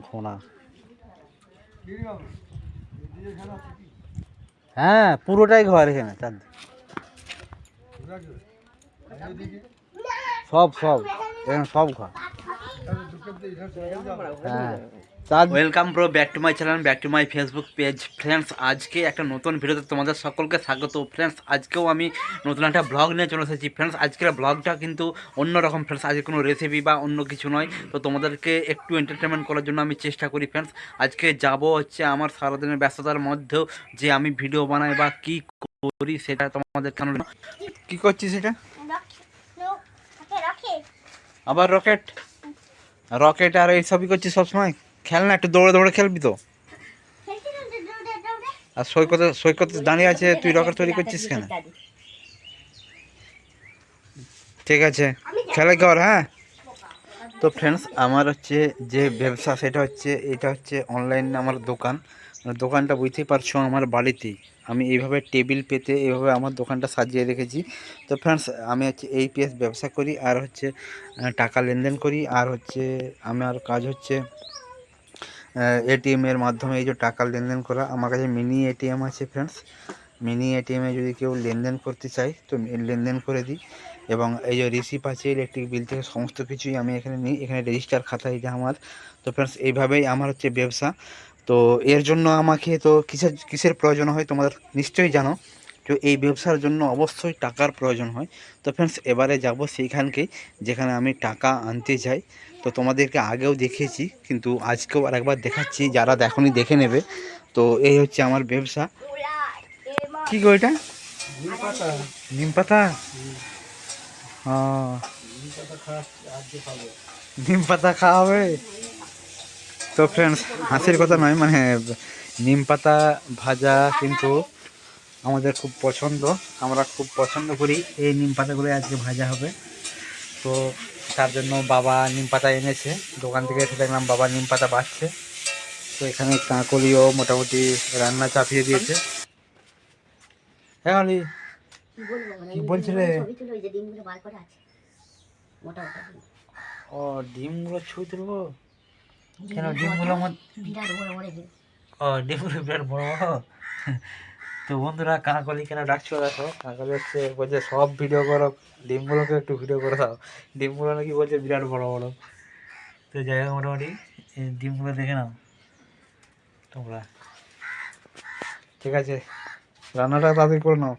ঘোড়া। হ্যাঁ পুরোটাই ঘর এখানে সব সব এখানে সব ঘর। হ্যাঁ welcome bro back to my channel, back to my Facebook page. Friends আজকে একটা নতুন ভিডিওতে তোমাদের সকলকে স্বাগত। ফ্রেন্ডস আজকেও আমি নতুন একটা ব্লগ নিয়ে চলে এসেছি। ফ্রেন্ডস আজকের ব্লগটা কিন্তু অন্যরকম। ফ্রেন্ডস আজকে কোনো রেসিপি বা অন্য কিছু নয়, তো তোমাদেরকে একটু এন্টারটেনমেন্ট করার জন্য আমি চেষ্টা করি। ফ্রেন্ডস আজকে যাব হচ্ছে আমার সারাদিনের ব্যস্ততার মধ্যেও যে আমি ভিডিও বানাই বা কী করি সেটা তোমাদের কেন কী করছি সেটা আবার রকেট রকেট আর এইসবই করছিস সবসময়। খেল না, একটু দৌড়ে দৌড়ে খেলবি তো। আর সৈকতে দাঁড়িয়ে আছে, তুই রকেট তৈরি করছিস কেন? ঠিক আছে খেলে কর। হ্যাঁ তো ফ্রেন্ডস আমার হচ্ছে যে ব্যবসা সেটা হচ্ছে এটা হচ্ছে অনলাইন আমার দোকান। দোকানটা বুঝতেই পারছো আমার বাড়িতেই। আমি এইভাবে টেবিল পেতে এইভাবে আমার দোকানটা সাজিয়ে রেখেছি। তো ফ্রেন্ডস আমি হচ্ছে এই পিএস ব্যবসা করি আর হচ্ছে টাকা লেনদেন করি। আর হচ্ছে আমার কাজ হচ্ছে এটিএমের মাধ্যমে এই যে টাকা লেনদেন করা। আমার কাছে মিনি এটিএম আছে ফ্রেন্ডস। মিনি এটিএমে যদি কেউ লেনদেন করতে চায় তো লেনদেন করে দিই। এবং এই যে রিসিপ্ট আছে ইলেকট্রিক বিল থেকে সমস্ত কিছুই আমি এখানে নিই, এখানে রেজিস্টার খাতা এটা আমার। তো ফ্রেন্ডস এইভাবেই আমার হচ্ছে ব্যবসা। তো এর জন্য আমাকে তো কিসের প্রয়োজন হয় তোমাদের নিশ্চয়ই জানো। তো এই ব্যবসার জন্য অবশ্যই টাকার প্রয়োজন হয়। তো ফ্রেন্ডস এবারে যাব সেইখানকেই যেখানে আমি টাকা আনতে যাই। তো তোমাদেরকে আগেও দেখিয়েছি কিন্তু আজকেও আর একবার দেখাচ্ছি, যারা দেখনি দেখে নেবে। তো এই হচ্ছে আমার ব্যবসা। কি গো এটা? নিম পাতা। নিম পাতা খাওয়া হবে। তো ফ্রেন্ডস হাসির কথা নয়, মানে নিম পাতা ভাজা কিন্তু আমাদের খুব পছন্দ। আমরা খুব পছন্দ করি। এই নিম পাতাগুলো আজকে ভাজা হবে। তো তার জন্য বাবা নিম পাতা এনেছে দোকান থেকে, এসে দেখলাম বাবা নিম পাতা বাছছে। তো এখানে কাঁকলিও মোটামুটি রান্না চাপিয়ে দিয়েছে। হ্যাঁ অলি কি বলছিলে? ও ডিমগুলো ছুঁই তুলবো কেন? ডিমগুলো ও ডিমগুলো বিরাট বড় বড়। তো বন্ধুরা কাঁকলি কেন ডাকছো দেখো। কাঁকলি হচ্ছে বলছে সব ভিডিও করো, ডিমগুলোকে একটু ভিডিও করে দাও। ডিমগুলো নাকি বলছে বিরাট বড় বড়। তো যাই হোক মোটামুটি ডিমগুলো দেখে নাও তোমরা। ঠিক আছে রান্নাটা তাড়াতাড়ি করে নাও।